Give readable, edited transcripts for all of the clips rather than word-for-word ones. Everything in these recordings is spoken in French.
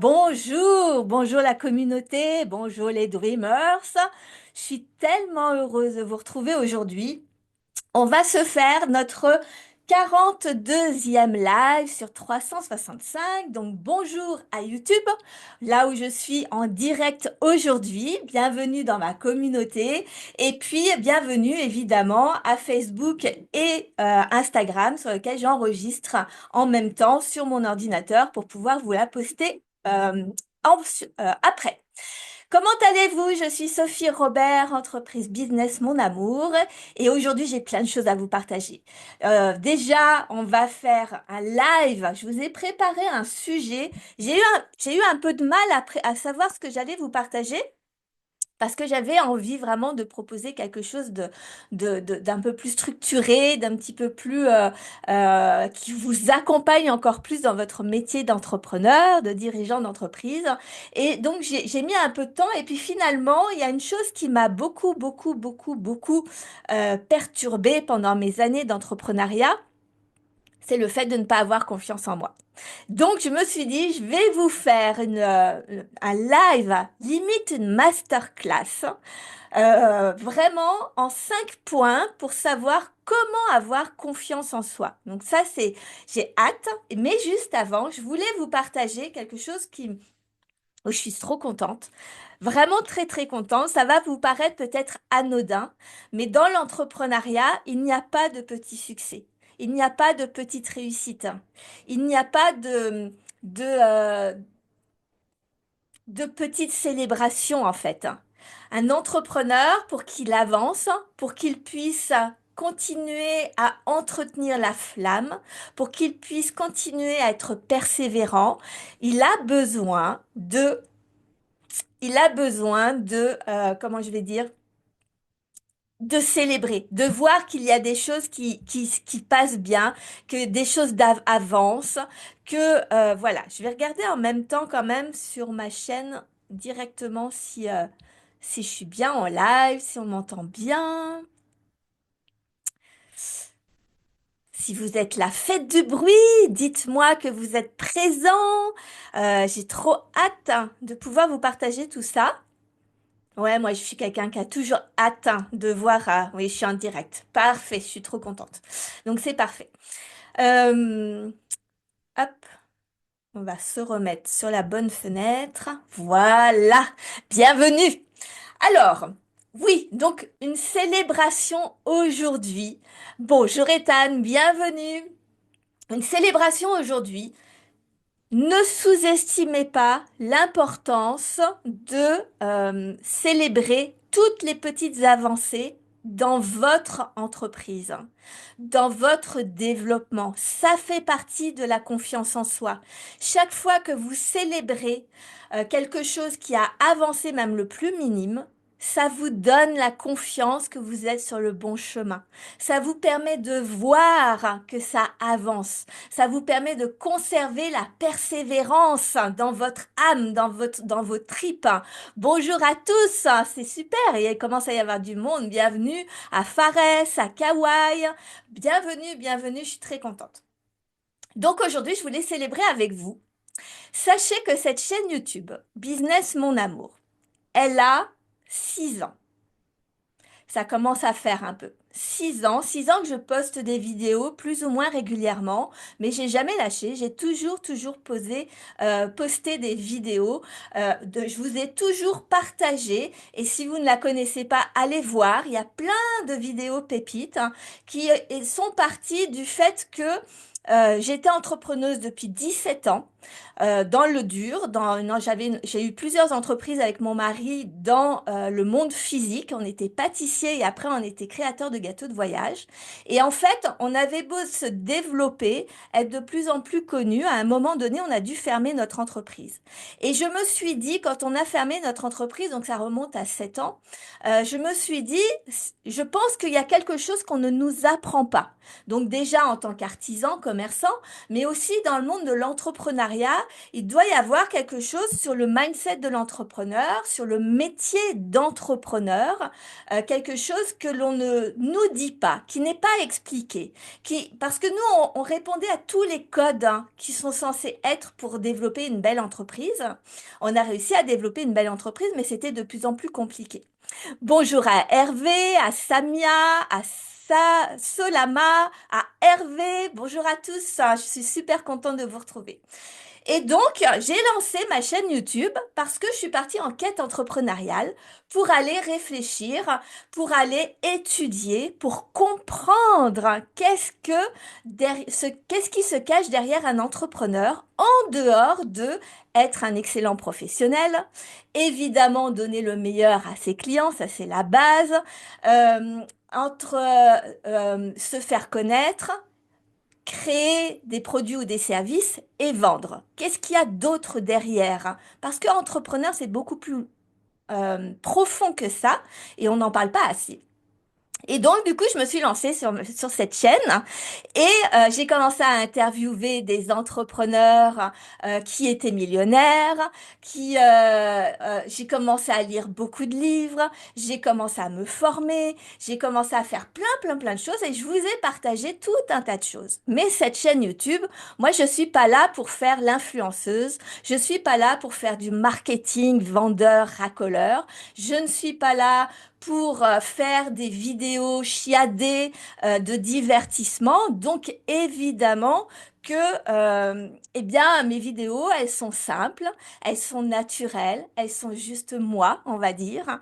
Bonjour, bonjour la communauté, bonjour les Dreamers. Je suis tellement heureuse de vous retrouver aujourd'hui. On va se faire notre 42e live sur 365. Donc bonjour à YouTube, là où je suis en direct aujourd'hui. Bienvenue dans ma communauté. Et puis bienvenue évidemment à Facebook et Instagram sur lequel j'enregistre en même temps sur mon ordinateur pour pouvoir vous la poster après. Comment allez-vous? Je suis Sophie Robert, entreprise Business Mon Amour, et aujourd'hui j'ai plein de choses à vous partager. Déjà, on va faire un live. Je vous ai préparé un sujet. J'ai eu un peu de mal à savoir ce que j'allais vous partager. Parce que j'avais envie vraiment de proposer quelque chose d'un peu plus structuré, d'un petit peu plus qui vous accompagne encore plus dans votre métier d'entrepreneur, de dirigeant d'entreprise. Et donc j'ai mis un peu de temps et puis finalement il y a une chose qui m'a beaucoup perturbée pendant mes années d'entrepreneuriat, c'est le fait de ne pas avoir confiance en moi. Donc, je me suis dit, je vais vous faire un live, limite une masterclass, vraiment en 5 points pour savoir comment avoir confiance en soi. Donc ça, j'ai hâte. Mais juste avant, je voulais vous partager quelque chose où je suis trop contente. Vraiment très contente. Ça va vous paraître peut-être anodin, mais dans l'entrepreneuriat, il n'y a pas de petit succès. Il n'y a pas de petite réussite. Il n'y a pas de, euh, de petites célébrations en fait. Un entrepreneur, pour qu'il avance, pour qu'il puisse continuer à entretenir la flamme, pour qu'il puisse continuer à être persévérant, il a besoin de, comment je vais dire, de célébrer, de voir qu'il y a des choses qui passent bien, que des choses avancent, que voilà. Je vais regarder en même temps quand même sur ma chaîne directement si je suis bien en live, si on m'entend bien, si vous êtes là, faites du bruit, dites-moi que vous êtes présent. J'ai trop hâte de pouvoir vous partager tout ça. Ouais, moi, je suis quelqu'un qui a toujours hâte de voir. Oui, je suis en direct. Parfait, je suis trop contente. Donc, c'est parfait. Euh, hop, on va se remettre sur la bonne fenêtre. Voilà, bienvenue. Alors, oui, donc une célébration aujourd'hui. Bonjour Ethan, bienvenue. Une célébration aujourd'hui. Ne sous-estimez pas l'importance de célébrer toutes les petites avancées dans votre entreprise, dans votre développement. Ça fait partie de la confiance en soi. Chaque fois que vous célébrez quelque chose qui a avancé, même le plus minime, ça vous donne la confiance que vous êtes sur le bon chemin. Ça vous permet de voir que ça avance. Ça vous permet de conserver la persévérance dans votre âme, dans vos tripes. Bonjour à tous, c'est super, il commence à y avoir du monde. Bienvenue à Fares, à Kauai. Bienvenue, je suis très contente. Donc aujourd'hui, je voulais célébrer avec vous. Sachez que cette chaîne YouTube, Business Mon Amour, elle a 6 ans. Ça commence à faire un peu. 6 ans que je poste des vidéos plus ou moins régulièrement, mais j'ai jamais lâché. J'ai toujours posté des vidéos. Je vous ai toujours partagé. Et si vous ne la connaissez pas, allez voir. Il y a plein de vidéos pépites qui sont parties du fait que j'étais entrepreneuse depuis 17 ans dans le dur. J'ai eu plusieurs entreprises avec mon mari dans le monde physique. On était pâtissier et après on était créateur de gâteaux de voyage. Et en fait, on avait beau se développer, être de plus en plus connu. À un moment donné, on a dû fermer notre entreprise. Et je me suis dit, quand on a fermé notre entreprise, donc ça remonte à 7 ans, je me suis dit, je pense qu'il y a quelque chose qu'on ne nous apprend pas. Donc déjà en tant qu'artisan, commerçant, mais aussi dans le monde de l'entrepreneuriat l'entrepreneuriat, il doit y avoir quelque chose sur le mindset de l'entrepreneur, sur le métier d'entrepreneur, quelque chose que l'on ne nous dit pas, qui n'est pas expliqué, parce que nous, on répondait à tous les codes hein, qui sont censés être pour développer une belle entreprise. On a réussi à développer une belle entreprise, mais c'était de plus en plus compliqué. Bonjour à Hervé, à Samia, à Solama, à Hervé. Bonjour à tous. Je suis super contente de vous retrouver. Et donc, j'ai lancé ma chaîne YouTube parce que je suis partie en quête entrepreneuriale pour aller réfléchir, pour aller étudier, pour comprendre qu'est-ce qui se cache derrière un entrepreneur en dehors de être un excellent professionnel, évidemment donner le meilleur à ses clients, ça c'est la base, euh, entre se faire connaître, créer des produits ou des services et vendre. Qu'est-ce qu'il y a d'autre derrière? Parce que entrepreneur, c'est beaucoup plus profond que ça et on n'en parle pas assez. Et donc, du coup, je me suis lancée sur cette chaîne et j'ai commencé à interviewer des entrepreneurs qui étaient millionnaires, j'ai commencé à lire beaucoup de livres, j'ai commencé à me former, j'ai commencé à faire plein de choses et je vous ai partagé tout un tas de choses. Mais cette chaîne YouTube, moi, je suis pas là pour faire l'influenceuse, je suis pas là pour faire du marketing vendeur, racoleur, je ne suis pas là pour faire des vidéos chiadées de divertissement. Donc évidemment que eh bien mes vidéos, elles sont simples, elles sont naturelles, elles sont juste moi, on va dire.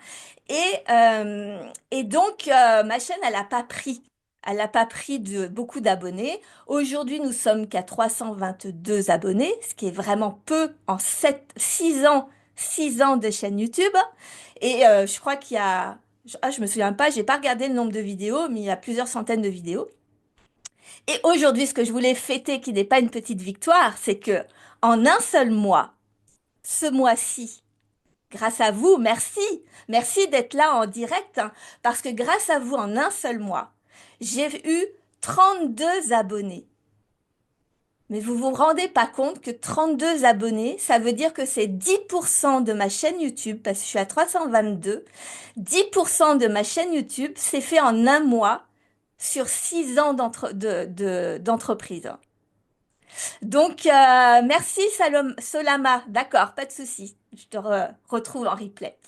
Et donc ma chaîne, elle n'a pas pris. Elle n'a pas pris de beaucoup d'abonnés. Aujourd'hui, nous sommes qu'à 322 abonnés, ce qui est vraiment peu en 6 ans, 6 ans de chaîne YouTube. Et je crois qu'il y a je me souviens pas, j'ai pas regardé le nombre de vidéos, mais il y a plusieurs centaines de vidéos. Et aujourd'hui, ce que je voulais fêter, qui n'est pas une petite victoire, c'est que en un seul mois, ce mois-ci, grâce à vous, merci, merci d'être là en direct, hein, parce que grâce à vous, en un seul mois, j'ai eu 32 abonnés. Mais vous vous rendez pas compte que 32 abonnés, ça veut dire que c'est 10% de ma chaîne YouTube, parce que je suis à 322. 10% de ma chaîne YouTube s'est fait en un mois sur 6 ans d'entreprise. Donc, merci Solama. D'accord, pas de souci. Je te retrouve en replay.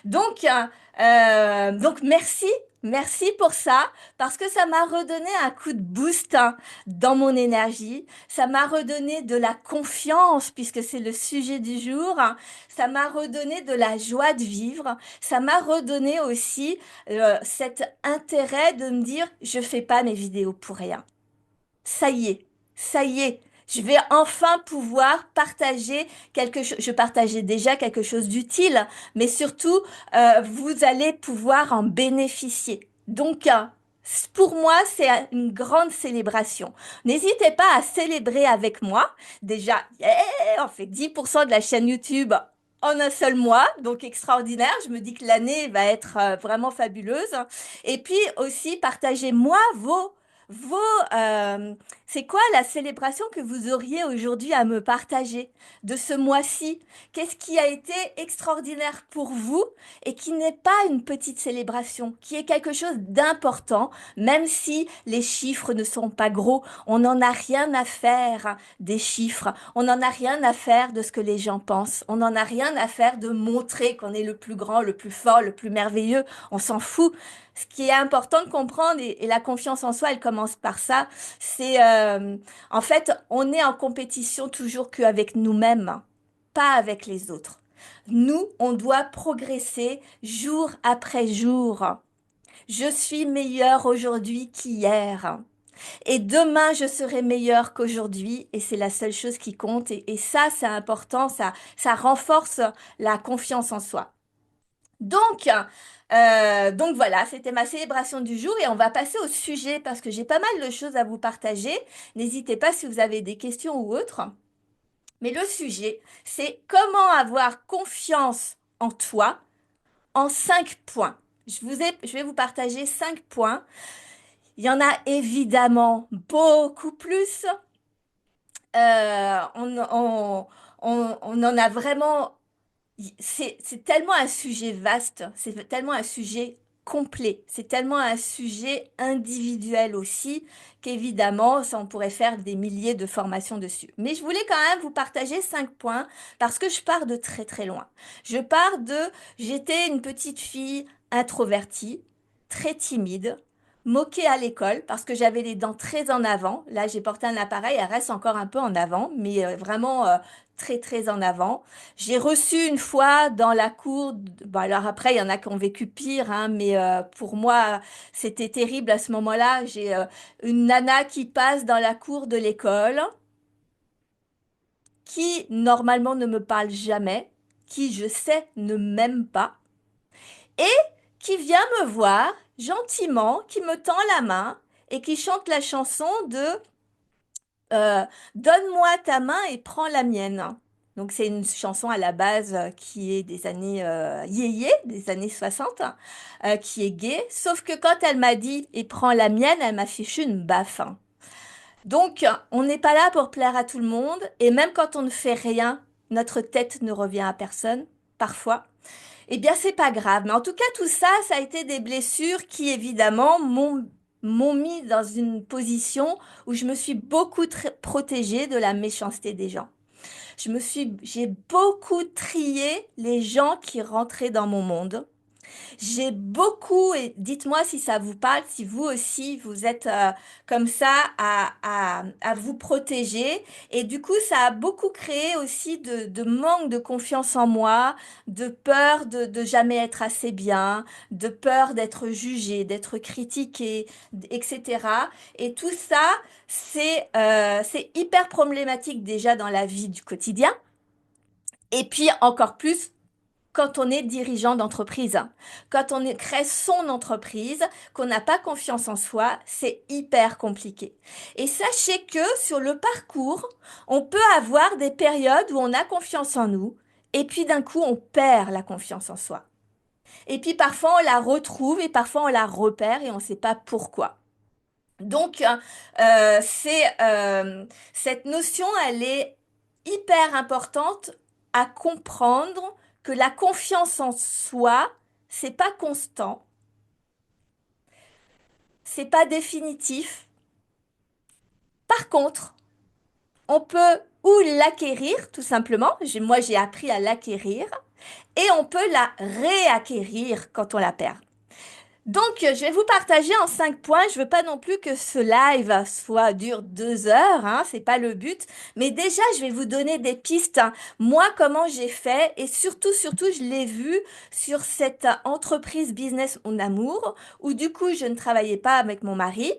Donc merci, merci pour ça, parce que ça m'a redonné un coup de boost hein, dans mon énergie. Ça m'a redonné de la confiance, puisque c'est le sujet du jour. Ça m'a redonné de la joie de vivre. Ça m'a redonné aussi cet intérêt de me dire, je fais pas mes vidéos pour rien. Ça y est, ça y est. Je vais enfin pouvoir partager quelque chose. Je partageais déjà quelque chose d'utile, mais surtout, vous allez pouvoir en bénéficier. Donc, pour moi, c'est une grande célébration. N'hésitez pas à célébrer avec moi. Déjà, yeah, on fait 10% de la chaîne YouTube en un seul mois, donc extraordinaire. Je me dis que l'année va être vraiment fabuleuse. Et puis aussi, partagez-moi vos, c'est quoi la célébration que vous auriez aujourd'hui à me partager de ce mois-ci? Qu'est-ce qui a été extraordinaire pour vous et qui n'est pas une petite célébration, qui est quelque chose d'important, même si les chiffres ne sont pas gros, on n'en a rien à faire des chiffres, on n'en a rien à faire de ce que les gens pensent, on n'en a rien à faire de montrer qu'on est le plus grand, le plus fort, le plus merveilleux, on s'en fout. Ce qui est important de comprendre, et la confiance en soi, elle commence par ça, c'est en fait, on est en compétition toujours qu'avec nous-mêmes, pas avec les autres. Nous, on doit progresser jour après jour. Je suis meilleure aujourd'hui qu'hier. Et demain, je serai meilleure qu'aujourd'hui. Et c'est la seule chose qui compte. Et ça, c'est important. Ça renforce la confiance en soi. Donc voilà, c'était ma célébration du jour et on va passer au sujet parce que j'ai pas mal de choses à vous partager. N'hésitez pas si vous avez des questions ou autres. Mais le sujet, c'est comment avoir confiance en toi en 5 points. Je vais vous partager 5 points. Il y en a évidemment beaucoup plus, On en a vraiment. C'est tellement un sujet vaste, c'est tellement un sujet complet, c'est tellement un sujet individuel aussi, qu'évidemment, ça, on pourrait faire des milliers de formations dessus. Mais je voulais quand même vous partager 5 points parce que je pars de très très loin. Je pars de, j'étais une petite fille introvertie, très timide, moquée à l'école parce que j'avais les dents très en avant. Là, j'ai porté un appareil, elle reste encore un peu en avant, mais vraiment très très en avant. J'ai reçu une fois dans la cour, bon alors après il y en a qui ont vécu pire, hein, mais pour moi c'était terrible à ce moment-là. J'ai une nana qui passe dans la cour de l'école, qui normalement ne me parle jamais, qui je sais ne m'aime pas, et qui vient me voir gentiment, qui me tend la main et qui chante la chanson de Donne-moi ta main et prends la mienne. Donc c'est une chanson à la base qui est des années yéyé, des années 60, qui est gay. Sauf que quand elle m'a dit et prends la mienne, elle m'a fichu une baffe, hein. Donc on n'est pas là pour plaire à tout le monde et même quand on ne fait rien, notre tête ne revient à personne, parfois. Eh bien, c'est pas grave. Mais en tout cas, tout ça, ça a été des blessures qui, évidemment, m'ont mis dans une position où je me suis beaucoup protégée de la méchanceté des gens. J'ai beaucoup trié les gens qui rentraient dans mon monde. J'ai beaucoup, et dites-moi si ça vous parle, si vous aussi vous êtes comme ça à vous protéger. Et du coup, ça a beaucoup créé aussi de manque de confiance en moi, de peur de jamais être assez bien, de peur d'être jugé, d'être critiqué, etc. Et tout ça, c'est hyper problématique déjà dans la vie du quotidien. Et puis encore plus quand on est dirigeant d'entreprise, quand crée son entreprise, qu'on n'a pas confiance en soi, c'est hyper compliqué. Et sachez que sur le parcours, on peut avoir des périodes où on a confiance en nous, et puis d'un coup, on perd la confiance en soi. Et puis parfois, on la retrouve, et parfois, on la repère, et on ne sait pas pourquoi. Donc, cette notion, elle est hyper importante à comprendre que la confiance en soi, c'est pas constant, c'est pas définitif. Par contre, on peut ou l'acquérir, tout simplement. Moi, j'ai appris à l'acquérir et on peut la réacquérir quand on la perd. Donc, je vais vous partager en 5 points. Je veux pas non plus que ce live dure 2 heures, hein, c'est pas le but. Mais déjà, je vais vous donner des pistes, hein. Moi, comment j'ai fait et surtout, je l'ai vu sur cette entreprise Business Mon Amour où du coup, je ne travaillais pas avec mon mari.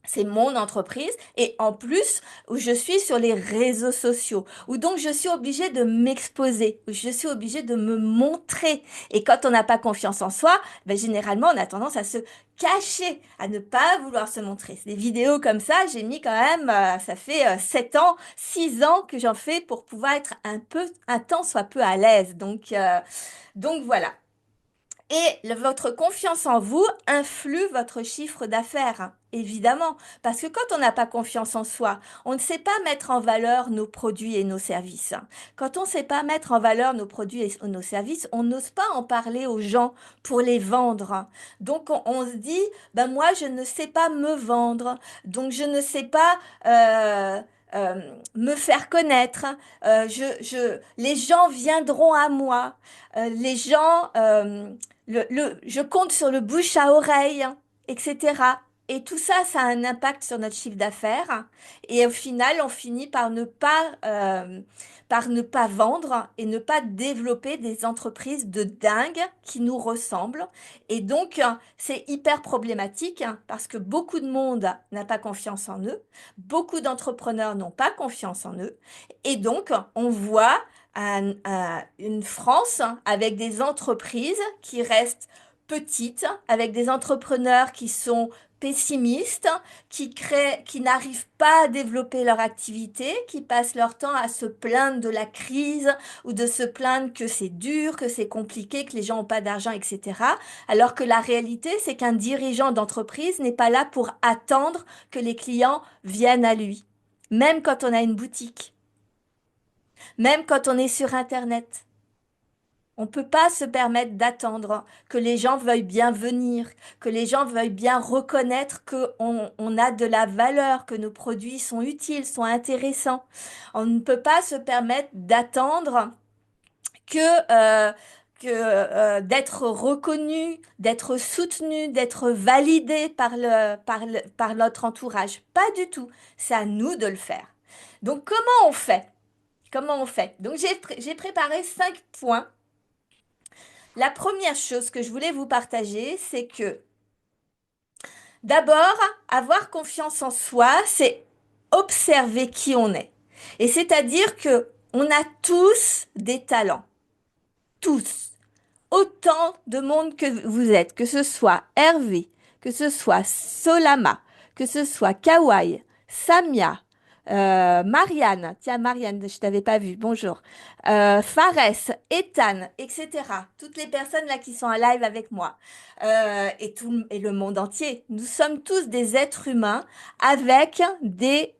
C'est mon entreprise et en plus où je suis sur les réseaux sociaux où donc je suis obligée de m'exposer, où je suis obligée de me montrer et quand on n'a pas confiance en soi, ben, généralement on a tendance à se cacher, à ne pas vouloir se montrer. Des vidéos comme ça, j'ai mis quand même, ça fait 7 ans, 6 ans que j'en fais pour pouvoir être un temps soit peu à l'aise. Donc voilà. Et votre confiance en vous influe votre chiffre d'affaires, hein, évidemment. Parce que quand on n'a pas confiance en soi, on ne sait pas mettre en valeur nos produits et nos services, hein. Quand on ne sait pas mettre en valeur nos produits et nos services, on n'ose pas en parler aux gens pour les vendre, hein. Donc on se dit, ben moi je ne sais pas me vendre, donc je ne sais pas me faire connaître, hein. Les gens viendront à moi. Les gens je compte sur le bouche à oreille, etc. Et tout ça, ça a un impact sur notre chiffre d'affaires. Et au final, on finit par ne pas vendre et ne pas développer des entreprises de dingue qui nous ressemblent. Et donc, c'est hyper problématique hein, parce que beaucoup de monde n'a pas confiance en eux. Beaucoup d'entrepreneurs n'ont pas confiance en eux. Et donc, on voit une France avec des entreprises qui restent petites, avec des entrepreneurs qui sont pessimistes, qui n'arrivent pas à développer leur activité, qui passent leur temps à se plaindre de la crise ou de se plaindre que c'est dur, que c'est compliqué, que les gens n'ont pas d'argent, etc. Alors que la réalité, c'est qu'un dirigeant d'entreprise n'est pas là pour attendre que les clients viennent à lui. même quand on a une boutique, même quand on est sur Internet. On ne peut pas se permettre d'attendre que les gens veuillent bien venir, que les gens veuillent bien reconnaître qu'on a de la valeur, que nos produits sont utiles, sont intéressants. On ne peut pas se permettre d'attendre que, d'être reconnu, d'être soutenu, d'être validé par notre entourage. Pas du tout. C'est à nous de le faire. Donc, comment on fait? Comment on fait? Donc, j'ai préparé 5 points. La première chose que je voulais vous partager, c'est que d'abord, avoir confiance en soi, c'est observer qui on est. Et c'est-à-dire que on a tous des talents, tous. Autant de monde que vous êtes, que ce soit Hervé, que ce soit Solama, que ce soit Kawai, Samia, Marianne, tiens Marianne, je t'avais pas vu, bonjour, Fares, Ethan, etc. Toutes les personnes là qui sont en live avec moi et le monde entier, nous sommes tous des êtres humains avec des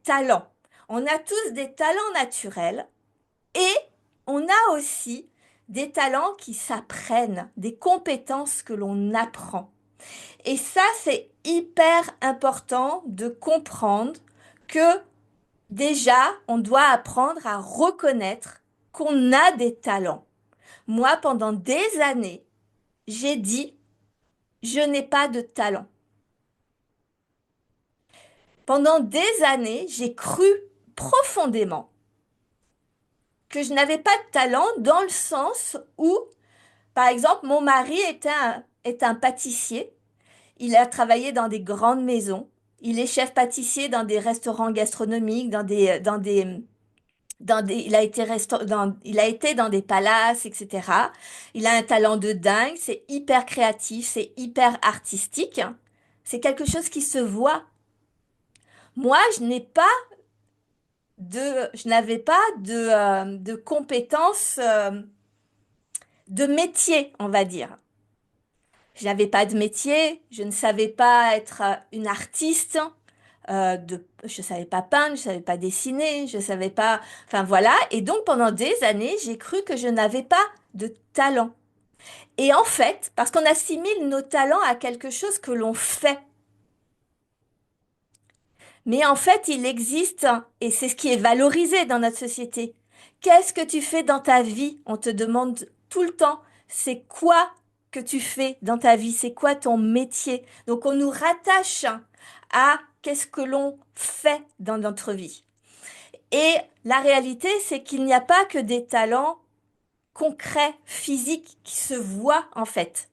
talents. On a tous des talents naturels et on a aussi des talents qui s'apprennent, des compétences que l'on apprend. Et ça, c'est hyper important de comprendre que déjà, on doit apprendre à reconnaître qu'on a des talents. Moi, pendant des années, j'ai dit, je n'ai pas de talent. Pendant des années, j'ai cru profondément que je n'avais pas de talent dans le sens où, par exemple, mon mari est un pâtissier. Il a travaillé dans des grandes maisons. Il est chef pâtissier dans des restaurants gastronomiques, il a été dans des palaces, etc. Il a un talent de dingue. C'est hyper créatif, c'est hyper artistique. C'est quelque chose qui se voit. Moi, je n'avais pas de compétences, de métier, on va dire. Je n'avais pas de métier, je ne savais pas être une artiste, je savais pas peindre, je savais pas dessiner, je savais pas, enfin voilà. Et donc pendant des années, j'ai cru que je n'avais pas de talent. Et en fait, parce qu'on assimile nos talents à quelque chose que l'on fait, mais en fait, il existe, et c'est ce qui est valorisé dans notre société. Qu'est-ce que tu fais dans ta vie? On te demande tout le temps, c'est quoi que tu fais dans ta vie? C'est quoi ton métier? Donc, on nous rattache à qu'est-ce que l'on fait dans notre vie. Et la réalité, c'est qu'il n'y a pas que des talents concrets, physiques, qui se voient en fait.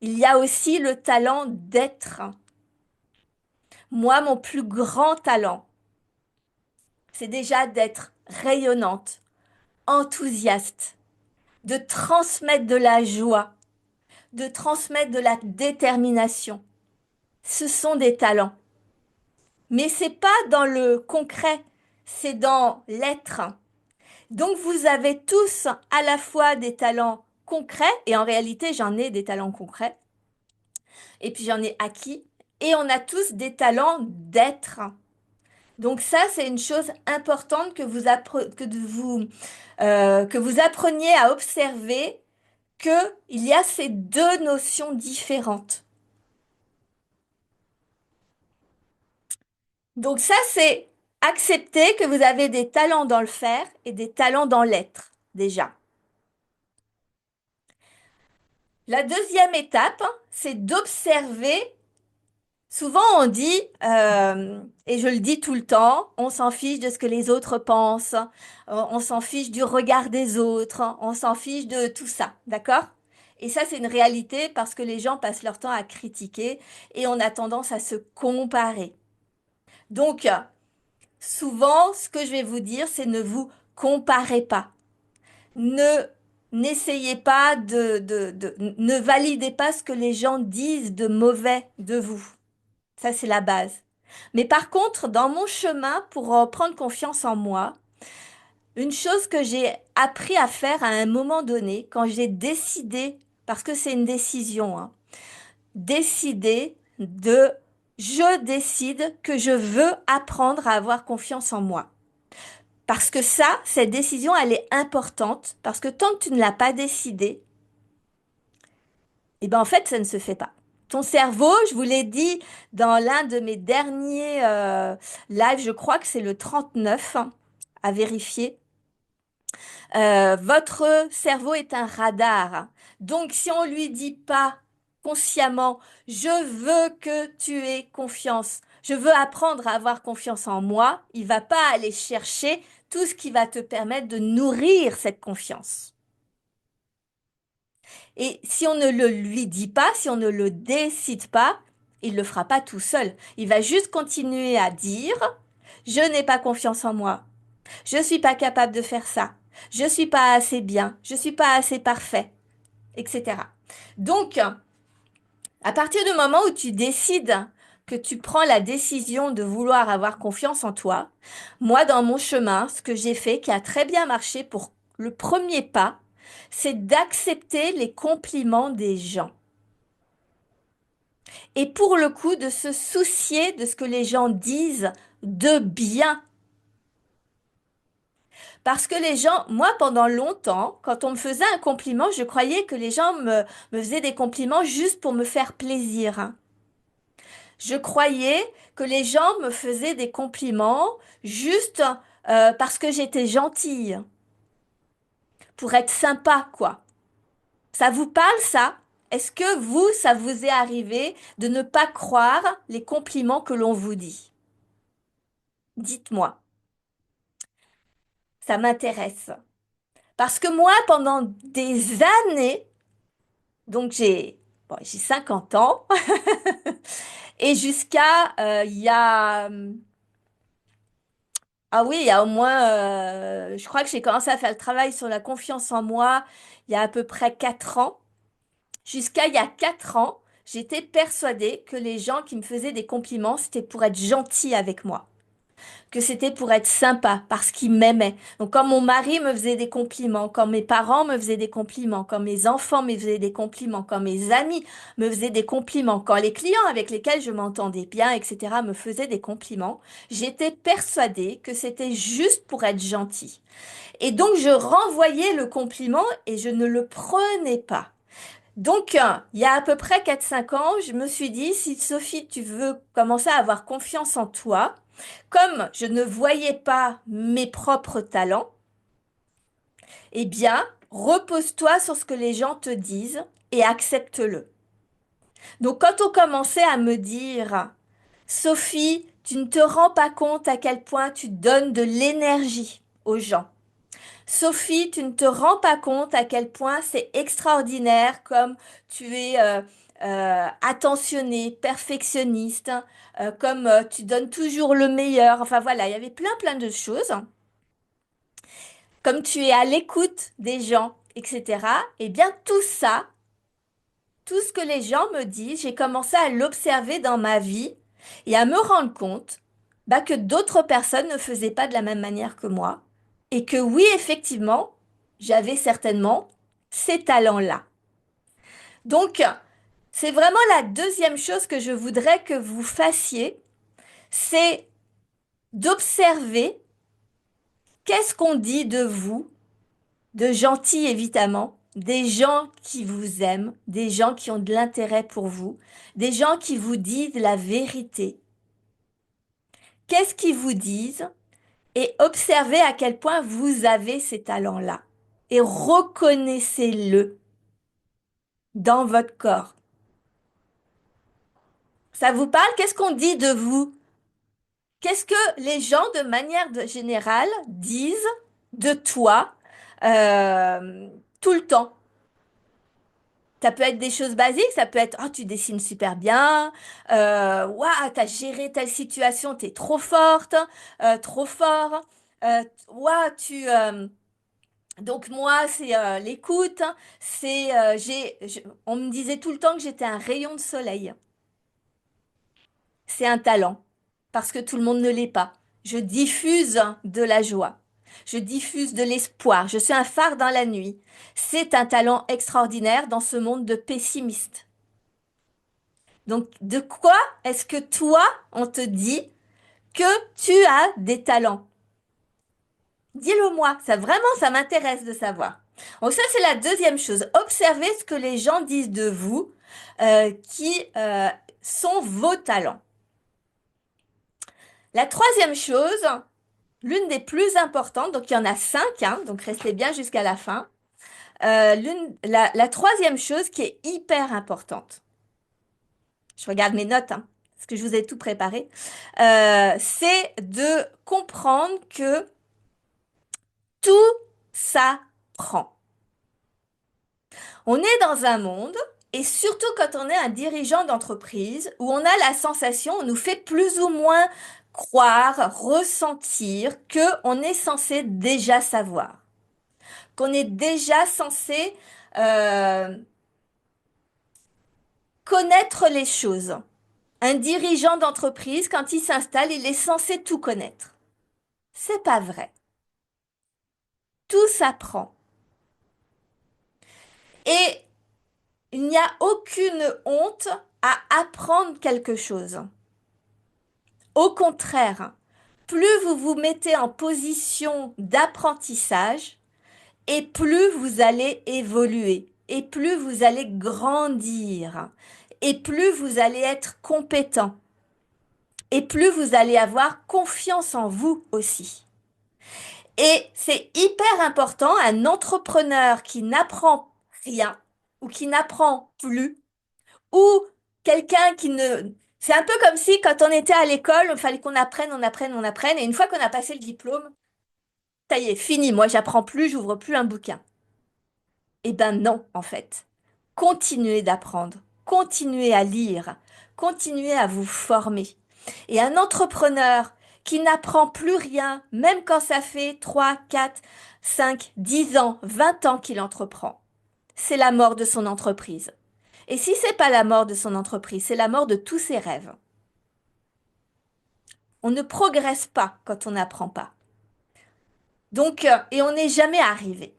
Il y a aussi le talent d'être. Moi, mon plus grand talent, c'est déjà d'être rayonnante, enthousiaste, de transmettre de la joie, de transmettre de la détermination. Ce sont des talents. Mais c'est pas dans le concret, c'est dans l'être. Donc vous avez tous à la fois des talents concrets, et en réalité j'en ai des talents concrets, et puis j'en ai acquis, et on a tous des talents d'être. Donc ça, c'est une chose importante que vous appreniez à observer qu'il y a ces deux notions différentes. Donc ça, c'est accepter que vous avez des talents dans le faire et des talents dans l'être, déjà. La deuxième étape, c'est d'observer. Souvent, on dit, et je le dis tout le temps, on s'en fiche de ce que les autres pensent, on s'en fiche du regard des autres, on s'en fiche de tout ça, d'accord? Et ça, c'est une réalité parce que les gens passent leur temps à critiquer et on a tendance à se comparer. Donc, souvent, ce que je vais vous dire, c'est ne vous comparez pas. Ne, n'essayez pas ne validez pas ce que les gens disent de mauvais de vous. Ça, c'est la base. Mais par contre, dans mon chemin pour prendre confiance en moi, une chose que j'ai appris à faire à un moment donné, quand j'ai décidé, parce que c'est une décision, hein, décider de je décide que je veux apprendre à avoir confiance en moi. Parce que ça, cette décision, elle est importante, parce que tant que tu ne l'as pas décidé, eh ben en fait, ça ne se fait pas. Ton cerveau, je vous l'ai dit dans l'un de mes derniers lives, je crois que c'est le 39, hein, à vérifier. Votre cerveau est un radar. Donc, si on lui dit pas consciemment, je veux que tu aies confiance, je veux apprendre à avoir confiance en moi, il va pas aller chercher tout ce qui va te permettre de nourrir cette confiance. Et si on ne le lui dit pas, si on ne le décide pas, il le fera pas tout seul. Il va juste continuer à dire, je n'ai pas confiance en moi. Je suis pas capable de faire ça. Je suis pas assez bien. Je suis pas assez parfait, etc. Donc, à partir du moment où tu décides que tu prends la décision de vouloir avoir confiance en toi, moi, dans mon chemin, ce que j'ai fait, qui a très bien marché pour le premier pas, c'est d'accepter les compliments des gens. Et pour le coup, de se soucier de ce que les gens disent de bien. Parce que les gens, moi, pendant longtemps, quand on me faisait un compliment, je croyais que les gens me faisaient des compliments juste pour me faire plaisir, hein. Je croyais que les gens me faisaient des compliments juste parce que j'étais gentille, pour être sympa, quoi. Ça vous parle, ça? Est-ce que vous, ça vous est arrivé de ne pas croire les compliments que l'on vous dit? Dites-moi, ça m'intéresse. Parce que moi, pendant des années, donc j'ai 50 ans, et jusqu'à il y a ah oui, il y a au moins je crois que j'ai commencé à faire le travail sur la confiance en moi il y a à peu près 4 ans. Jusqu'à il y a 4 ans, j'étais persuadée que les gens qui me faisaient des compliments, c'était pour être gentils avec moi, que c'était pour être sympa, parce qu'ils m'aimaient. Donc quand mon mari me faisait des compliments, quand mes parents me faisaient des compliments, quand mes enfants me faisaient des compliments, quand mes amis me faisaient des compliments, quand les clients avec lesquels je m'entendais bien, etc., me faisaient des compliments, j'étais persuadée que c'était juste pour être gentil. Et donc je renvoyais le compliment et je ne le prenais pas. Donc, il y a à peu près 4 5 ans, je me suis dit, si Sophie, tu veux commencer à avoir confiance en toi, comme je ne voyais pas mes propres talents, eh bien, repose-toi sur ce que les gens te disent et accepte-le. Donc, quand on commençait à me dire, Sophie, tu ne te rends pas compte à quel point tu donnes de l'énergie aux gens. Sophie, tu ne te rends pas compte à quel point c'est extraordinaire comme tu es attentionnée, perfectionniste, comme tu donnes toujours le meilleur. Enfin voilà, il y avait plein de choses. Comme tu es à l'écoute des gens, etc. Eh bien tout ça, tout ce que les gens me disent, j'ai commencé à l'observer dans ma vie et à me rendre compte bah, que d'autres personnes ne faisaient pas de la même manière que moi et que oui, effectivement, j'avais certainement ces talents-là. Donc, c'est vraiment la deuxième chose que je voudrais que vous fassiez, c'est d'observer qu'est-ce qu'on dit de vous, de gentil évidemment, des gens qui vous aiment, des gens qui ont de l'intérêt pour vous, des gens qui vous disent la vérité. Qu'est-ce qu'ils vous disent? Et observez à quel point vous avez ces talents-là. Et reconnaissez-le dans votre corps. Ça vous parle? Qu'est-ce qu'on dit de vous? Qu'est-ce que les gens, de manière générale, disent de toi euh, tout le temps? Ça peut être des choses basiques, ça peut être oh, tu dessines super bien, waouh, t'as géré telle situation, t'es trop forte, trop fort, waouh, donc moi c'est l'écoute, c'est on me disait tout le temps que j'étais un rayon de soleil. C'est un talent parce que tout le monde ne l'est pas. Je diffuse de la joie. Je diffuse de l'espoir. Je suis un phare dans la nuit. C'est un talent extraordinaire dans ce monde de pessimistes. Donc, de quoi est-ce que toi, on te dit que tu as des talents? Dis-le-moi, ça vraiment, ça m'intéresse de savoir. Donc ça, c'est la deuxième chose. Observez ce que les gens disent de vous, qui sont vos talents. La troisième chose, l'une des plus importantes, donc il y en a cinq, hein, donc restez bien jusqu'à la fin. La troisième chose qui est hyper importante, je regarde mes notes, hein, parce que je vous ai tout préparé, c'est de comprendre que tout s'apprend. On est dans un monde, et surtout quand on est un dirigeant d'entreprise, où on a la sensation, on nous fait plus ou moins croire, ressentir que on est censé déjà savoir, qu'on est déjà censé euh, connaître les choses. Un dirigeant d'entreprise, quand il s'installe, il est censé tout connaître. C'est pas vrai. Tout s'apprend. Et il n'y a aucune honte à apprendre quelque chose. Au contraire, plus vous vous mettez en position d'apprentissage, et plus vous allez évoluer, et plus vous allez grandir, et plus vous allez être compétent, et plus vous allez avoir confiance en vous aussi. Et c'est hyper important, un entrepreneur qui n'apprend rien, ou qui n'apprend plus, ou quelqu'un qui ne... C'est un peu comme si quand on était à l'école, il fallait qu'on apprenne, on apprenne, on apprenne, et une fois qu'on a passé le diplôme, ça y est, fini, moi j'apprends plus, j'ouvre plus un bouquin. Eh ben non, en fait. Continuez d'apprendre, continuez à lire, continuez à vous former. Et un entrepreneur qui n'apprend plus rien, même quand ça fait 3, 4, 5, 10 ans, 20 ans qu'il entreprend, c'est la mort de son entreprise. Et si c'est pas la mort de son entreprise, c'est la mort de tous ses rêves. On ne progresse pas quand on n'apprend pas. Donc, et on n'est jamais arrivé.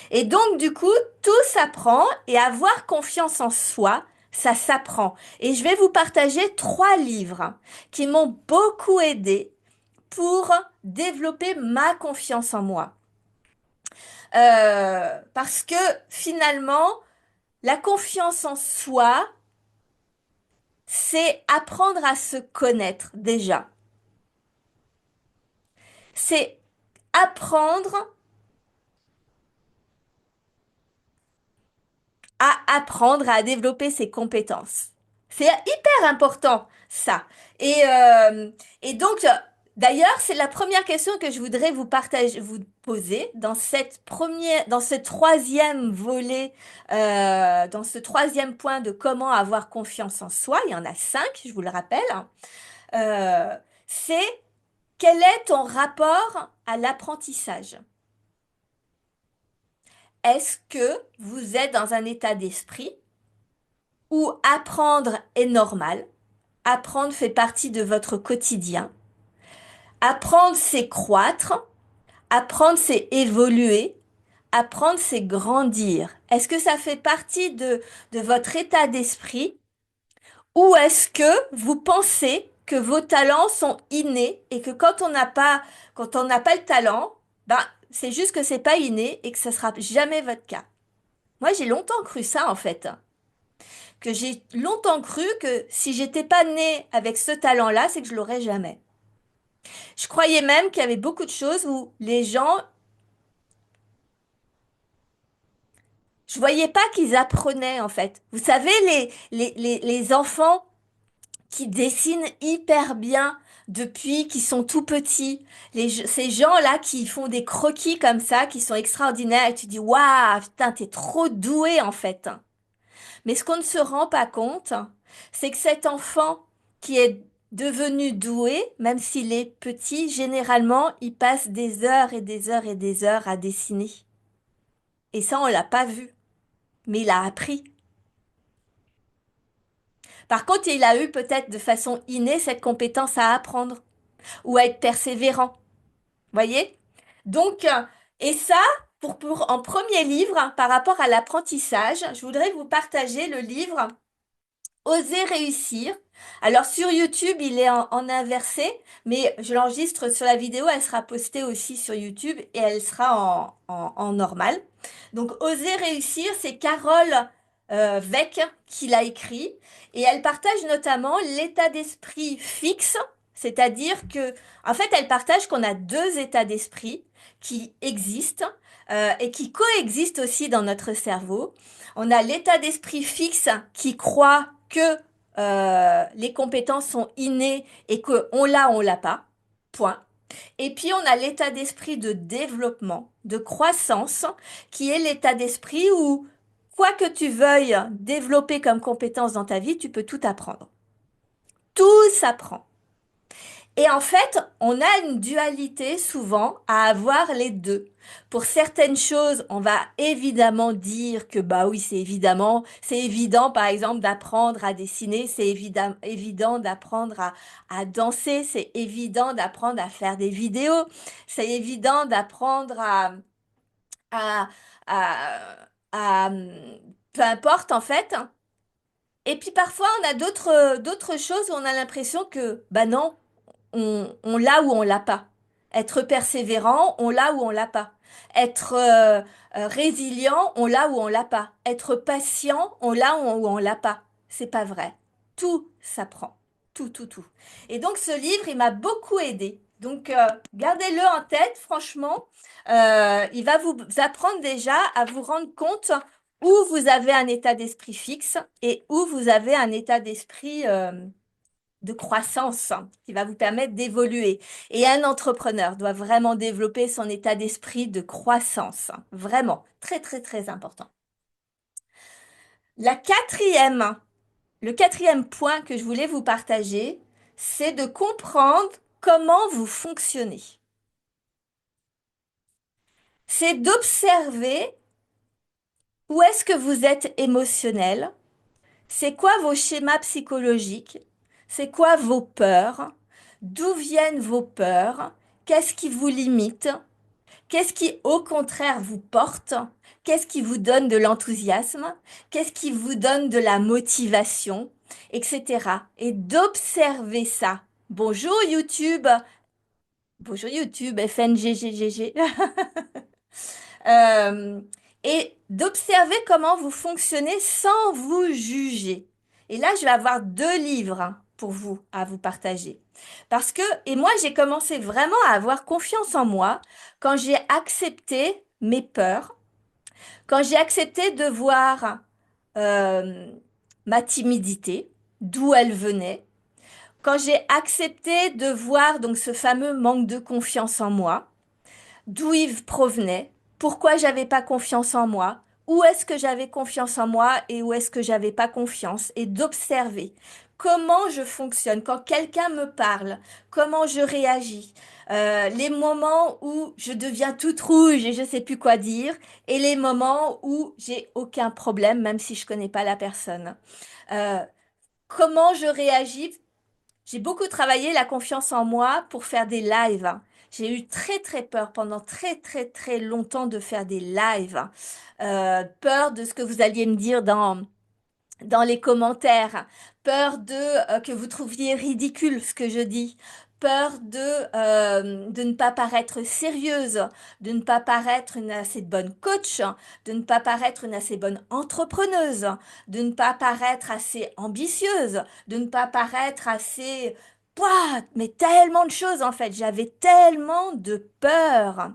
Et donc, du coup, tout s'apprend et avoir confiance en soi, ça s'apprend. Et je vais vous partager 3 livres qui m'ont beaucoup aidé pour développer ma confiance en moi. Parce que finalement, la confiance en soi, c'est apprendre à se connaître déjà. C'est apprendre à développer ses compétences. C'est hyper important, ça. Et, euh, et donc, d'ailleurs, c'est la première question que je voudrais vous partager, vous poser dans ce troisième volet, dans ce troisième point de comment avoir confiance en soi. Il y en a 5, je vous le rappelle. Euh, c'est quel est ton rapport à l'apprentissage? Est-ce que vous êtes dans un état d'esprit où apprendre est normal? Apprendre fait partie de votre quotidien. Apprendre, c'est croître. Apprendre, c'est évoluer. Apprendre, c'est grandir. Est-ce que ça fait partie de votre état d'esprit ou est-ce que vous pensez que vos talents sont innés et que quand on n'a pas le talent, ben, c'est juste que c'est pas inné et que ce sera jamais votre cas. Moi, j'ai longtemps cru ça, en fait. Que j'ai longtemps cru que si j'étais pas née avec ce talent-là, c'est que je l'aurais jamais. Je croyais même qu'il y avait beaucoup de choses où les gens, je voyais pas qu'ils apprenaient en fait. Vous savez, les enfants qui dessinent hyper bien depuis qu'ils sont tout petits, ces gens-là qui font des croquis comme ça, qui sont extraordinaires, et tu dis, waouh, putain, t'es trop doué en fait. Mais ce qu'on ne se rend pas compte, c'est que cet enfant qui est devenu doué, même s'il est petit, généralement, il passe des heures et des heures et des heures à dessiner. Et ça, on l'a pas vu, mais il a appris. Par contre, il a eu peut-être de façon innée cette compétence à apprendre ou à être persévérant. Voyez? Donc, et ça, pour en premier livre, par rapport à l'apprentissage, je voudrais vous partager le livre Oser réussir. Alors sur YouTube, il est en inversé, mais je l'enregistre sur la vidéo, elle sera postée aussi sur YouTube et elle sera en normal. Donc Oser réussir, c'est Carole Weck qui l'a écrit et elle partage notamment l'état d'esprit fixe, c'est-à-dire que, en fait, elle partage qu'on a deux états d'esprit qui existent et qui coexistent aussi dans notre cerveau. On a l'état d'esprit fixe qui croit que les compétences sont innées et que on l'a pas. Point. Et puis on a l'état d'esprit de développement, de croissance, qui est l'état d'esprit où quoi que tu veuilles développer comme compétence dans ta vie, tu peux tout apprendre. Tout s'apprend. Et en fait, on a une dualité souvent à avoir les deux. Pour certaines choses, on va évidemment dire que bah oui, c'est évident par exemple d'apprendre à dessiner, c'est évident d'apprendre à danser, c'est évident d'apprendre à faire des vidéos, c'est évident d'apprendre à, à, à, peu importe en fait. Et puis parfois, on a d'autres choses où on a l'impression que bah non, on l'a ou on l'a pas. Être persévérant, on l'a ou on l'a pas. Être résilient, on l'a ou on l'a pas. Être patient, on l'a ou on l'a pas. C'est pas vrai. Tout s'apprend. Tout, tout, tout. Et donc ce livre, il m'a beaucoup aidé. Donc gardez-le en tête, franchement. Il va vous apprendre déjà à vous rendre compte où vous avez un état d'esprit fixe et où vous avez un état d'esprit de croissance qui va vous permettre d'évoluer. Et un entrepreneur doit vraiment développer son état d'esprit de croissance. Vraiment, très, très, très important. La quatrième, le quatrième point que je voulais vous partager, c'est de comprendre comment vous fonctionnez. C'est d'observer où est-ce que vous êtes émotionnel, c'est quoi vos schémas psychologiques, c'est quoi vos peurs, d'où viennent vos peurs, qu'est-ce qui vous limite, qu'est-ce qui, au contraire, vous porte? Qu'est-ce qui vous donne de l'enthousiasme? Qu'est-ce qui vous donne de la motivation? Etc. Et d'observer ça. Bonjour YouTube. Bonjour YouTube, FNGGGG. Euh, et d'observer comment vous fonctionnez sans vous juger. Et là, je vais avoir deux livres pour vous à vous partager. Parce que, et moi, j'ai commencé vraiment à avoir confiance en moi quand j'ai accepté mes peurs, quand j'ai accepté de voir euh, ma timidité, d'où elle venait, quand j'ai accepté de voir donc ce fameux manque de confiance en moi, d'où il provenait, pourquoi j'avais pas confiance en moi, où est-ce que j'avais confiance en moi et où est-ce que j'avais pas confiance, et d'observer comment je fonctionne quand quelqu'un me parle, comment je réagis, les moments où je deviens toute rouge et je sais plus quoi dire, et les moments où j'ai aucun problème, même si je connais pas la personne. Euh, comment je réagis j'ai beaucoup travaillé la confiance en moi pour faire des lives. J'ai eu très très peur pendant très très très longtemps de faire des lives. Peur de ce que vous alliez me dire dans les commentaires, peur que vous trouviez ridicule ce que je dis, peur de ne pas paraître sérieuse, de ne pas paraître une assez bonne coach, de ne pas paraître une assez bonne entrepreneuse, de ne pas paraître assez ambitieuse, de ne pas paraître assez... Pouah, mais tellement de choses en fait, j'avais tellement de peur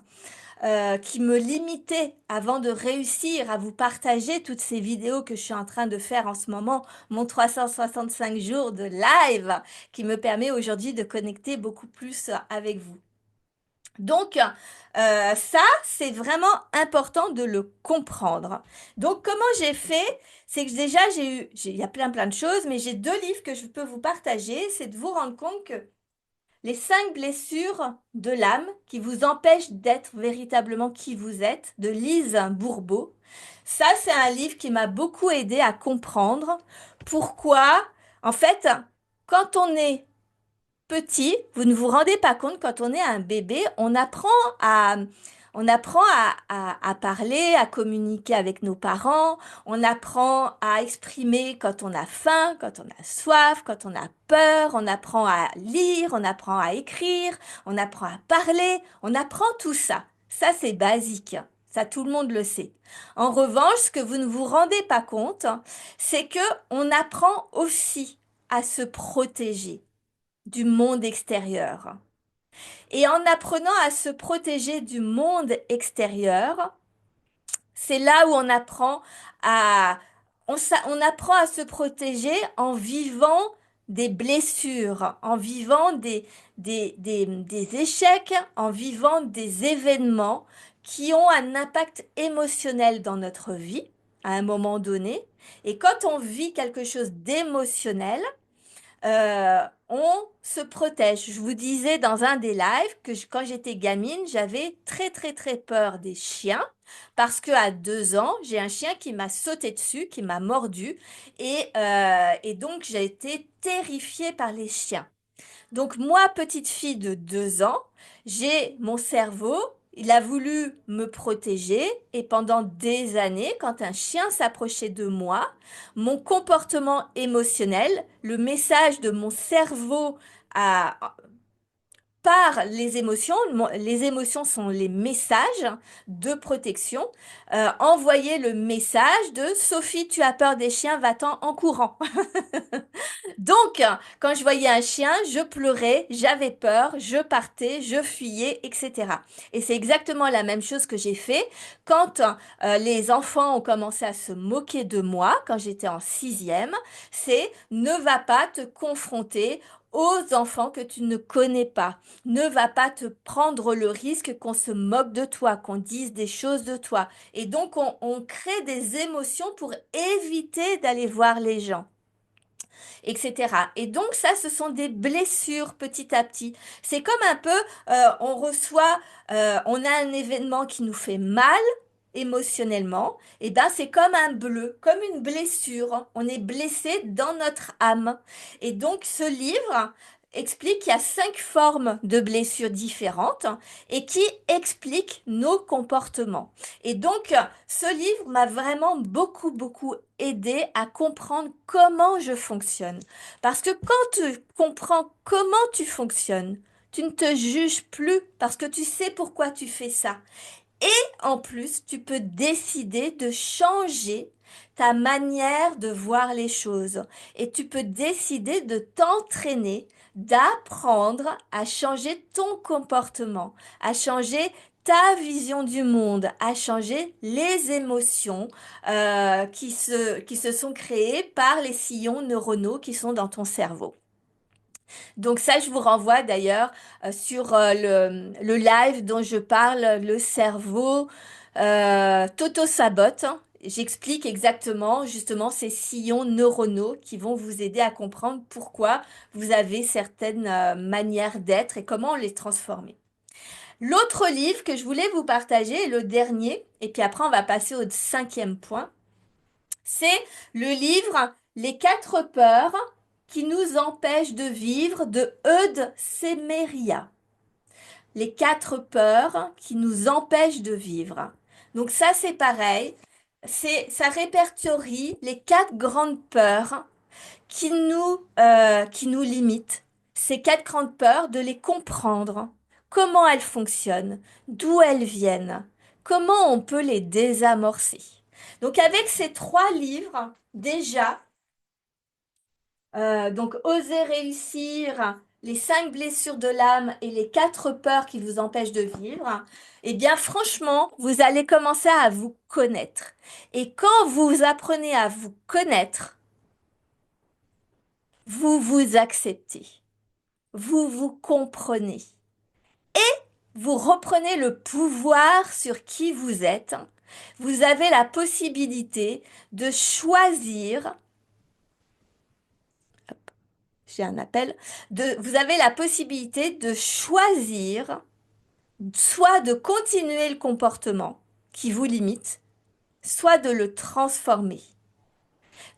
qui me limitait avant de réussir à vous partager toutes ces vidéos que je suis en train de faire en ce moment, mon 365 jours de live, qui me permet aujourd'hui de connecter beaucoup plus avec vous. Donc, ça, c'est vraiment important de le comprendre. Donc, comment j'ai fait? C'est que déjà, il y a plein de choses, mais j'ai deux livres que je peux vous partager. C'est de vous rendre compte que les 5 blessures de l'âme qui vous empêchent d'être véritablement qui vous êtes, de Lise Bourbeau. Ça, c'est un livre qui m'a beaucoup aidé à comprendre pourquoi, en fait, quand on est petit, vous ne vous rendez pas compte, quand on est un bébé, on apprend à, On apprend à parler, à communiquer avec nos parents, on apprend à exprimer quand on a faim, quand on a soif, quand on a peur, on apprend à lire, on apprend à écrire, on apprend à parler, on apprend tout ça. Ça, c'est basique. Ça, tout le monde le sait. En revanche, ce que vous ne vous rendez pas compte, c'est que on apprend aussi à se protéger du monde extérieur. Et en apprenant à se protéger du monde extérieur, c'est là où on apprend à, on apprend à se protéger en vivant des blessures, en vivant des échecs, en vivant des événements qui ont un impact émotionnel dans notre vie à un moment donné. Et quand on vit quelque chose d'émotionnel, on se protège. Je vous disais dans un des lives que quand j'étais gamine, j'avais très très très peur des chiens parce que à 2 ans, j'ai un chien qui m'a sauté dessus, qui m'a mordu et donc j'ai été terrifiée par les chiens. Donc moi, petite fille de 2 ans, j'ai mon cerveau, il a voulu me protéger et pendant des années, quand un chien s'approchait de moi, mon comportement émotionnel, le message de mon cerveau à, par les émotions sont les messages de protection, envoyer le message de Sophie, tu as peur des chiens, va-t'en en courant. Donc, quand je voyais un chien, je pleurais, j'avais peur, je partais, je fuyais, etc. Et c'est exactement la même chose que j'ai fait quand les enfants ont commencé à se moquer de moi, quand j'étais en sixième, c'est ne va pas te confronter aux enfants que tu ne connais pas. Ne va pas te prendre le risque qu'on se moque de toi, qu'on dise des choses de toi. Et donc, on crée des émotions pour éviter d'aller voir les gens, etc. Et donc ça, ce sont des blessures petit à petit. C'est comme un peu, on a un événement qui nous fait mal émotionnellement, et ben c'est comme un bleu, comme une blessure. On est blessé dans notre âme. Et donc ce livre explique qu'il y a 5 formes de blessures différentes et qui explique nos comportements. Et donc, ce livre m'a vraiment beaucoup, beaucoup aidé à comprendre comment je fonctionne. Parce que quand tu comprends comment tu fonctionnes, tu ne te juges plus parce que tu sais pourquoi tu fais ça. En plus, tu peux décider de changer ta manière de voir les choses et tu peux décider de t'entraîner, d'apprendre à changer ton comportement, à changer ta vision du monde, à changer les émotions qui se sont créées par les sillons neuronaux qui sont dans ton cerveau. Donc ça, je vous renvoie d'ailleurs sur le live dont je parle, le cerveau t'auto-sabote. J'explique exactement justement ces sillons neuronaux qui vont vous aider à comprendre pourquoi vous avez certaines manières d'être et comment les transformer. L'autre livre que je voulais vous partager, le dernier, et puis après on va passer au 5e point, c'est le livre Les 4 peurs qui nous empêchent de vivre de Eudes Semeria. Les 4 peurs qui nous empêchent de vivre. Donc ça c'est pareil, ça répertorie les 4 grandes peurs qui nous limitent. Ces 4 grandes peurs, de les comprendre, comment elles fonctionnent, d'où elles viennent, comment on peut les désamorcer. Donc avec ces 3 livres, déjà, donc oser réussir, les 5 blessures de l'âme et les 4 peurs qui vous empêchent de vivre, eh bien franchement, vous allez commencer à vous connaître. Et quand vous apprenez à vous connaître, vous vous acceptez, vous vous comprenez, vous reprenez le pouvoir sur qui vous êtes. Vous avez la possibilité de choisir, j'ai un appel, vous avez la possibilité de choisir soit de continuer le comportement qui vous limite, soit de le transformer.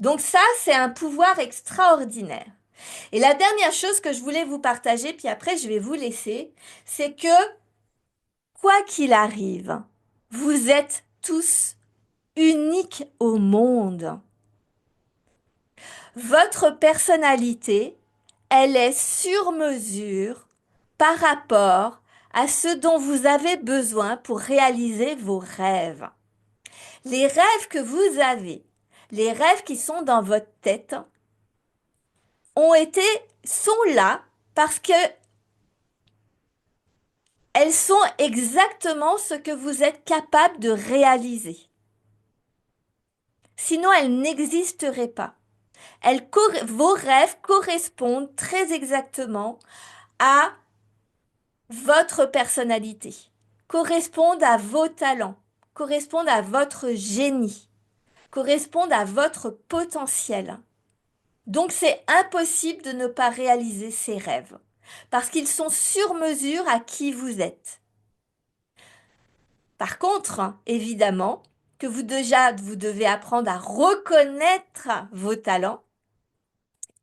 Donc ça, c'est un pouvoir extraordinaire. Et la dernière chose que je voulais vous partager, puis après je vais vous laisser, c'est que Quoi qu'il arrive, vous êtes tous uniques au monde. Votre personnalité, elle est sur mesure par rapport à ce dont vous avez besoin pour réaliser vos rêves. Les rêves que vous avez, les rêves qui sont dans votre tête, sont là parce que elles sont exactement ce que vous êtes capable de réaliser. Sinon, elles n'existeraient pas. Vos rêves correspondent très exactement à votre personnalité, correspondent à vos talents, correspondent à votre génie, correspondent à votre potentiel. Donc c'est impossible de ne pas réaliser ces rêves, parce qu'ils sont sur mesure à qui vous êtes. Par contre, évidemment, vous devez apprendre à reconnaître vos talents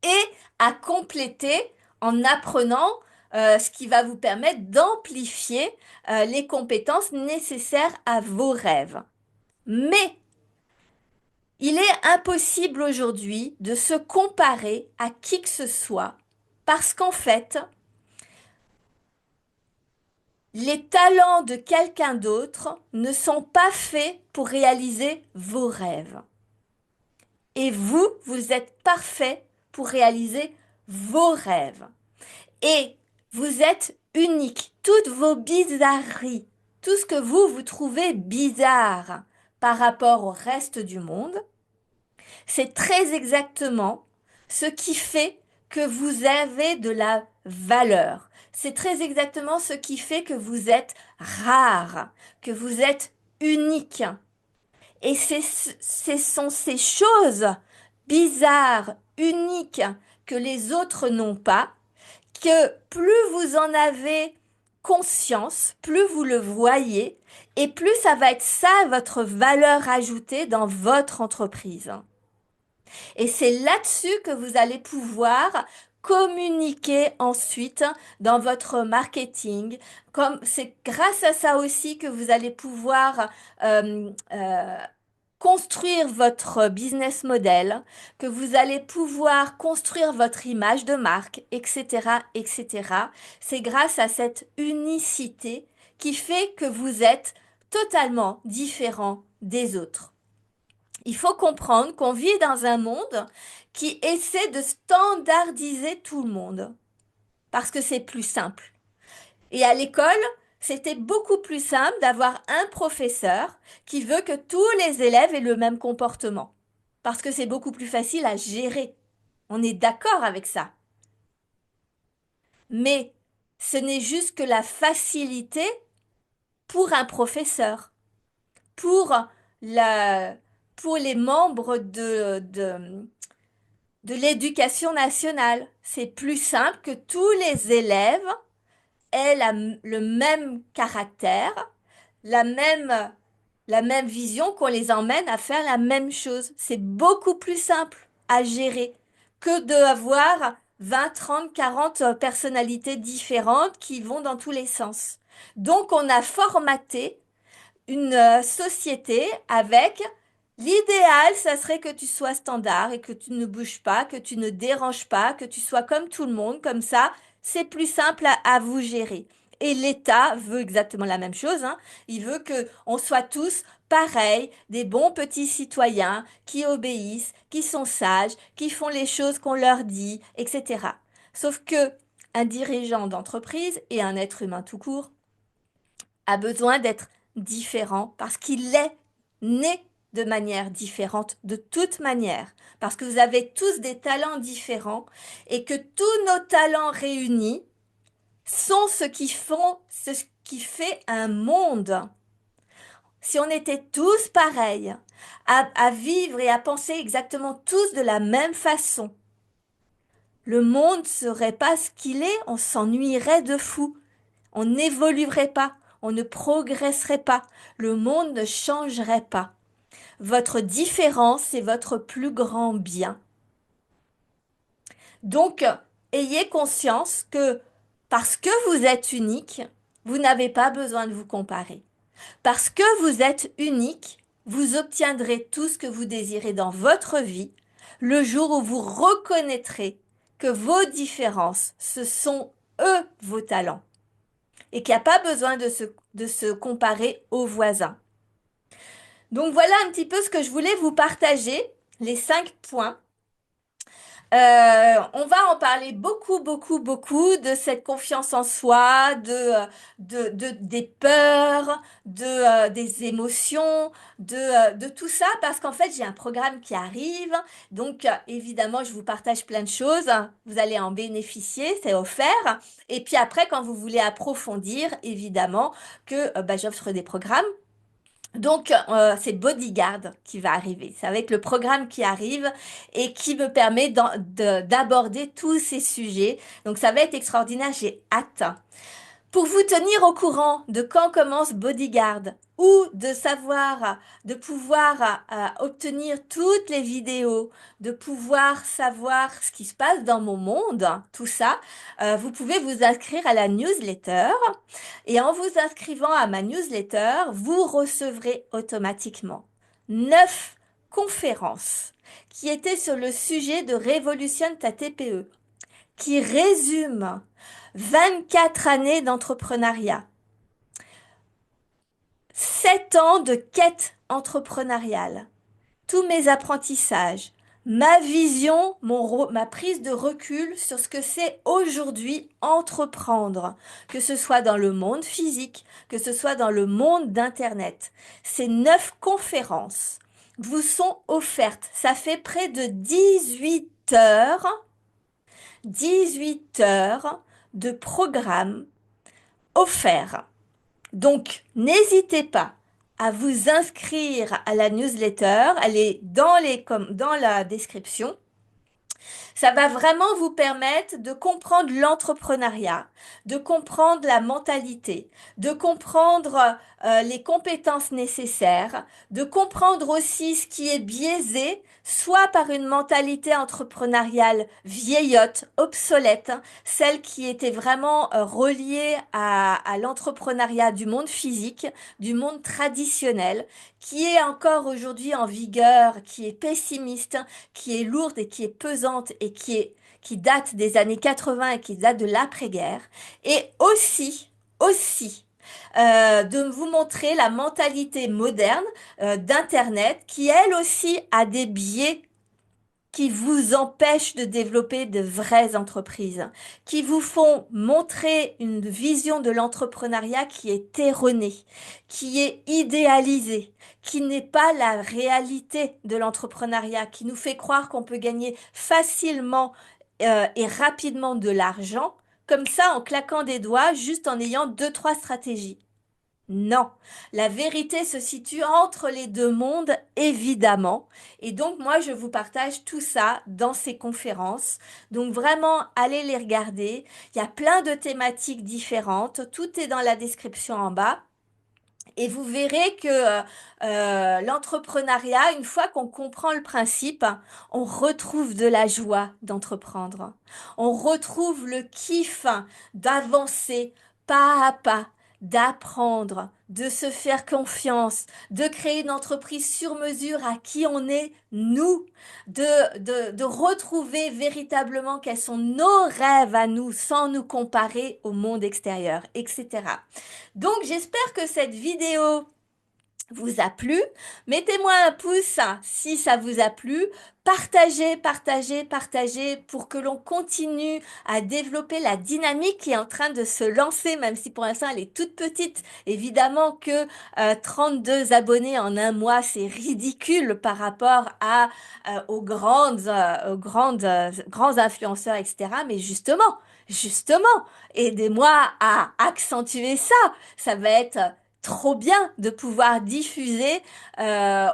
et à compléter en apprenant ce qui va vous permettre d'amplifier les compétences nécessaires à vos rêves. Mais il est impossible aujourd'hui de se comparer à qui que ce soit parce qu'en fait, les talents de quelqu'un d'autre ne sont pas faits pour réaliser vos rêves. Et vous, vous êtes parfait pour réaliser vos rêves. Et vous êtes unique. Toutes vos bizarreries, tout ce que vous trouvez bizarre par rapport au reste du monde, c'est très exactement ce qui fait que vous avez de la valeur. C'est très exactement ce qui fait que vous êtes rare, que vous êtes unique. Et ce sont ces choses bizarres, uniques, que les autres n'ont pas, que plus vous en avez conscience, plus vous le voyez, et plus ça va être ça votre valeur ajoutée dans votre entreprise. Et c'est là-dessus que vous allez pouvoir communiquer ensuite dans votre marketing. Comme c'est grâce à ça aussi que vous allez pouvoir construire votre business model, que vous allez pouvoir construire votre image de marque, etc., etc. C'est grâce à cette unicité qui fait que vous êtes totalement différent des autres. Il faut comprendre qu'on vit dans un monde qui essaie de standardiser tout le monde parce que c'est plus simple. Et à l'école, c'était beaucoup plus simple d'avoir un professeur qui veut que tous les élèves aient le même comportement parce que c'est beaucoup plus facile à gérer. On est d'accord avec ça. Mais ce n'est juste que la facilité pour un professeur, pour la, pour les membres de l'éducation nationale. C'est plus simple que tous les élèves aient le même caractère, la même, la même vision, qu'on les emmène à faire la même chose. C'est beaucoup plus simple à gérer que d'avoir 20, 30, 40 personnalités différentes qui vont dans tous les sens. Donc on a formaté une société avec l'idéal, ça serait que tu sois standard et que tu ne bouges pas, que tu ne déranges pas, que tu sois comme tout le monde, comme ça, c'est plus simple à vous gérer. Et l'État veut exactement la même chose, hein. Il veut que on soit tous pareils, des bons petits citoyens qui obéissent, qui sont sages, qui font les choses qu'on leur dit, etc. Sauf que un dirigeant d'entreprise et un être humain tout court a besoin d'être différent parce qu'il est né de manière différente, de toute manière, parce que vous avez tous des talents différents et que tous nos talents réunis sont ce qui fait un monde. Si on était tous pareils, à vivre et à penser exactement tous de la même façon, le monde ne serait pas ce qu'il est, on s'ennuierait de fou. On n'évoluerait pas, on ne progresserait pas, le monde ne changerait pas. Votre différence est votre plus grand bien. Donc, ayez conscience que parce que vous êtes unique, Vous n'avez pas besoin de vous comparer. Parce que vous êtes unique, vous obtiendrez tout ce que vous désirez dans votre vie le jour où vous reconnaîtrez que vos différences, ce sont eux vos talents et qu'il n'y a pas besoin de se comparer aux voisins. Donc voilà un petit peu ce que je voulais vous partager, les 5 points. On va en parler beaucoup, beaucoup, beaucoup de cette confiance en soi, des peurs, des émotions, de tout ça, parce qu'en fait, j'ai un programme qui arrive. Donc, évidemment, je vous partage plein de choses. Vous allez en bénéficier, c'est offert. Et puis après, quand vous voulez approfondir, évidemment, que bah, j'offre des programmes. Donc, c'est Bodyguard qui va arriver. C'est avec le programme qui arrive et qui me permet d'aborder tous ces sujets. Donc, ça va être extraordinaire. J'ai hâte. Pour vous tenir au courant de quand commence Bodyguard ou de savoir, de pouvoir obtenir toutes les vidéos, de pouvoir savoir ce qui se passe dans mon monde, tout ça, vous pouvez vous inscrire à la newsletter. Et en vous inscrivant à ma newsletter, vous recevrez automatiquement 9 conférences qui étaient sur le sujet de Révolutionne ta TPE, qui résument 24 années d'entrepreneuriat, 7 ans de quête entrepreneuriale, tous mes apprentissages, ma vision, ma prise de recul sur ce que c'est aujourd'hui entreprendre, que ce soit dans le monde physique, que ce soit dans le monde d'Internet. Ces 9 conférences vous sont offertes. Ça fait près de 18 heures de programme offert. Donc, n'hésitez pas à vous inscrire à la newsletter. Elle est dans la description. Ça va vraiment vous permettre de comprendre l'entrepreneuriat, de comprendre la mentalité, de comprendre les compétences nécessaires, de comprendre aussi ce qui est biaisé, soit par une mentalité entrepreneuriale vieillotte, obsolète, celle qui était vraiment reliée à l'entrepreneuriat du monde physique, du monde traditionnel, qui est encore aujourd'hui en vigueur, qui est pessimiste, qui est lourde et qui est pesante et qui date des années 80 et qui date de l'après-guerre. Et aussi, de vous montrer la mentalité moderne d'Internet qui, elle aussi, a des biais qui vous empêchent de développer de vraies entreprises, qui vous font montrer une vision de l'entrepreneuriat qui est erronée, qui est idéalisée, qui n'est pas la réalité de l'entrepreneuriat, qui nous fait croire qu'on peut gagner facilement et rapidement de l'argent, comme ça en claquant des doigts, juste en ayant deux, trois stratégies. Non, la vérité se situe entre les deux mondes, évidemment. Et donc, moi, je vous partage tout ça dans ces conférences. Donc, vraiment, allez les regarder. Il y a plein de thématiques différentes. Tout est dans la description en bas. Et vous verrez que l'entrepreneuriat, une fois qu'on comprend le principe, on retrouve de la joie d'entreprendre. On retrouve le kiff d'avancer pas à pas, d'apprendre, de se faire confiance, de créer une entreprise sur mesure à qui on est, nous, de retrouver véritablement quels sont nos rêves à nous sans nous comparer au monde extérieur, etc. Donc, j'espère que cette vidéo vous a plu. Mettez-moi un pouce si ça vous a plu. Partagez, partagez, partagez pour que l'on continue à développer la dynamique qui est en train de se lancer, même si pour l'instant elle est toute petite. Évidemment que 32 abonnés en un mois, c'est ridicule par rapport aux grands influenceurs, etc. Mais justement, aidez-moi à accentuer ça. Ça va être trop bien de pouvoir diffuser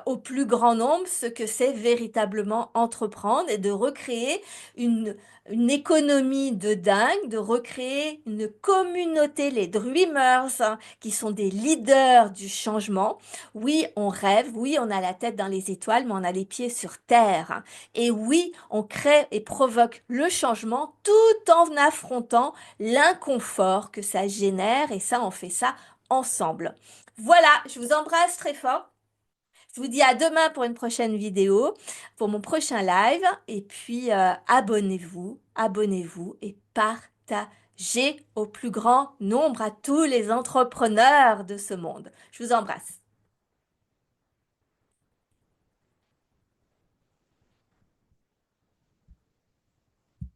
au plus grand nombre ce que c'est véritablement entreprendre et de recréer une, une économie de dingue, de recréer une communauté, les Dreamers, hein, qui sont des leaders du changement. Oui, on rêve, oui, on a la tête dans les étoiles, mais on a les pieds sur terre, hein. Et oui, on crée et provoque le changement tout en affrontant l'inconfort que ça génère, et ça, on fait ça ensemble. Voilà, je vous embrasse très fort. Je vous dis à demain pour une prochaine vidéo, pour mon prochain live. Et puis, abonnez-vous, abonnez-vous et partagez au plus grand nombre à tous les entrepreneurs de ce monde. Je vous embrasse.